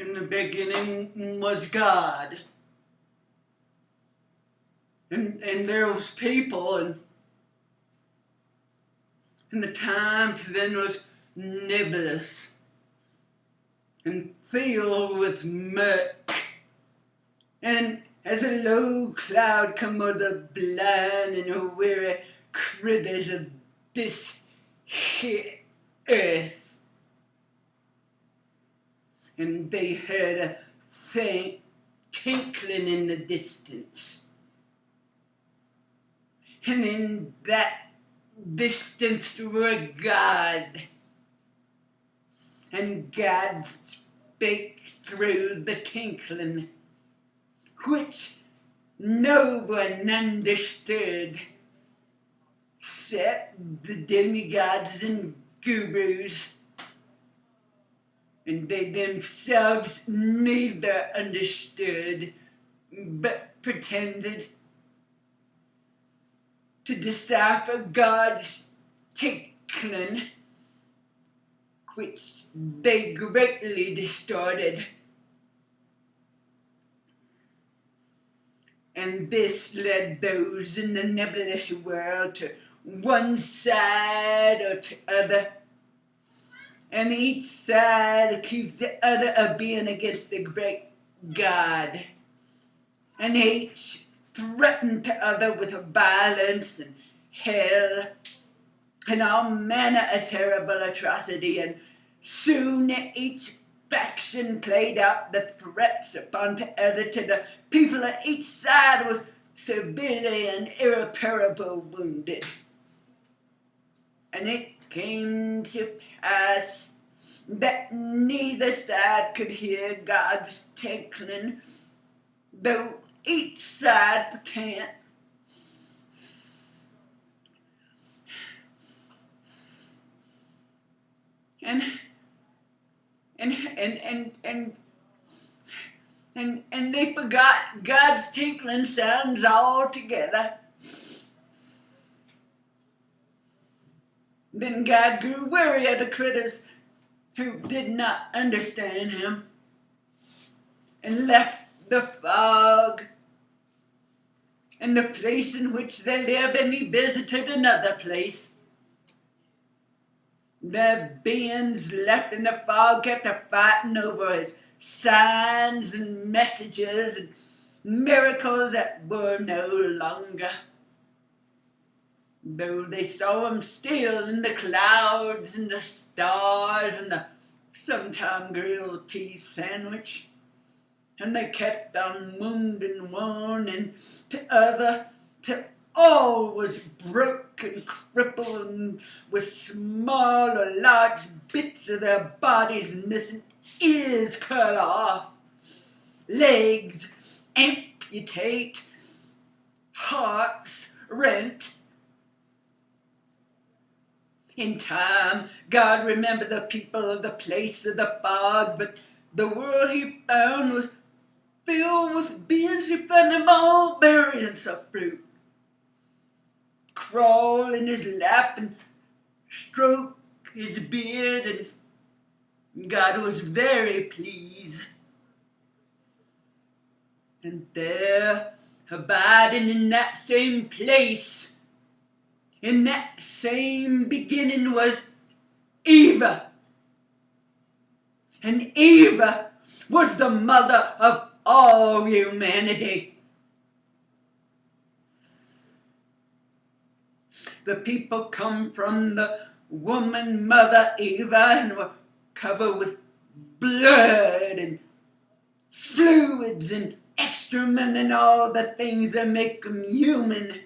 In the beginning was God. And there was people, and the times then was nebulous and filled with murk. And as a low cloud come o'er the blind and weary critters of this here earth, and they heard a faint tinkling in the distance. And in that distance were God. And God spake through the tinkling, which no one understood, except the demigods and gurus. And they themselves neither understood, but pretended to decipher God's tinkling, which they greatly distorted. And this led those in the nebulous world to one side or to other, and each side accused the other of being against the great God, and each threatened the other with violence and hell and all manner of terrible atrocity, and soon each faction played out the threats upon the other till the people of each side was severely and irreparably wounded. And it came to pass that neither side could hear God's tinkling, though each side pretend. And they forgot God's tinkling sounds altogether. Then God grew weary of the critters who did not understand him, and left the fog and the place in which they lived, and he visited another place. The beings left in the fog kept a fighting over his signs and messages and miracles that were no longer, though they saw him still in the clouds and the stars and the sometime grilled cheese sandwich. And they kept on wounding one and to other, till all was broke and crippled, and with small or large bits of their bodies missing, ears cut off, legs amputate, hearts rent. In time, God remembered the people of the place of the fog, but the world he found was filled with beings who found him all variants of fruit, crawl in his lap and stroke his beard, and God was very pleased. And there, abiding in that same place, in that same beginning, was Eva. And Eva was the mother of all humanity. The people come from the woman mother Eva and were covered with blood and fluids and excrement and all the things that make them human.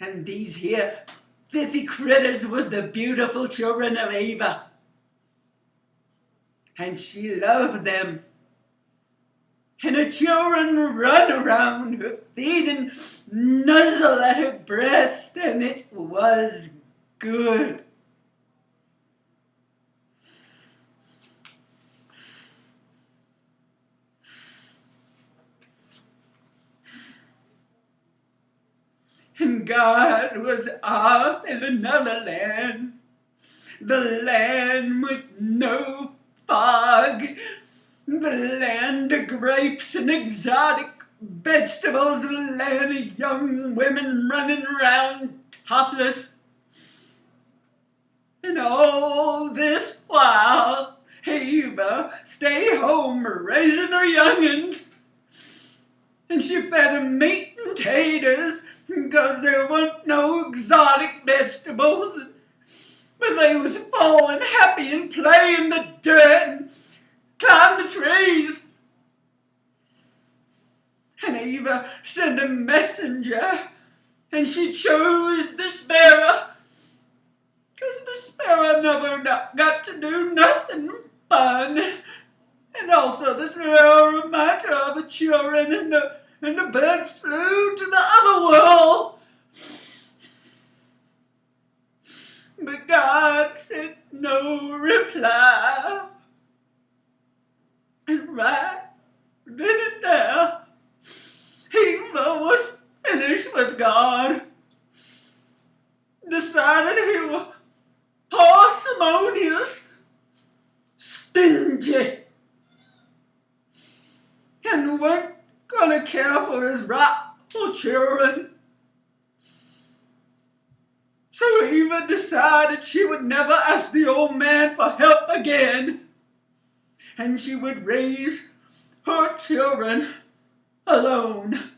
And these here filthy critters was the beautiful children of Eva. And she loved them. And her children run around her feet and nuzzle at her breast, and it was good. And God was off in another land, the land with no fog, the land of grapes and exotic vegetables, the land of young women running around topless. And all this while, Eva stay home raising her young'uns. And she fed 'em meat and taters, 'cause there wasn't no exotic vegetables. But they was full and happy and play in the dirt and climb the trees. And Eva sent a messenger, and she chose the sparrow, 'cause the sparrow never got to do nothing fun. And also the sparrow reminded her of the children, and the bird flew to the other world. But God sent no reply. And right then and there, Eva was finished with God. Decided he was parsimonious, stingy, and weren't gonna care for his rightful children. So Eva decided she would never ask the old man for help again, and she would raise her children alone.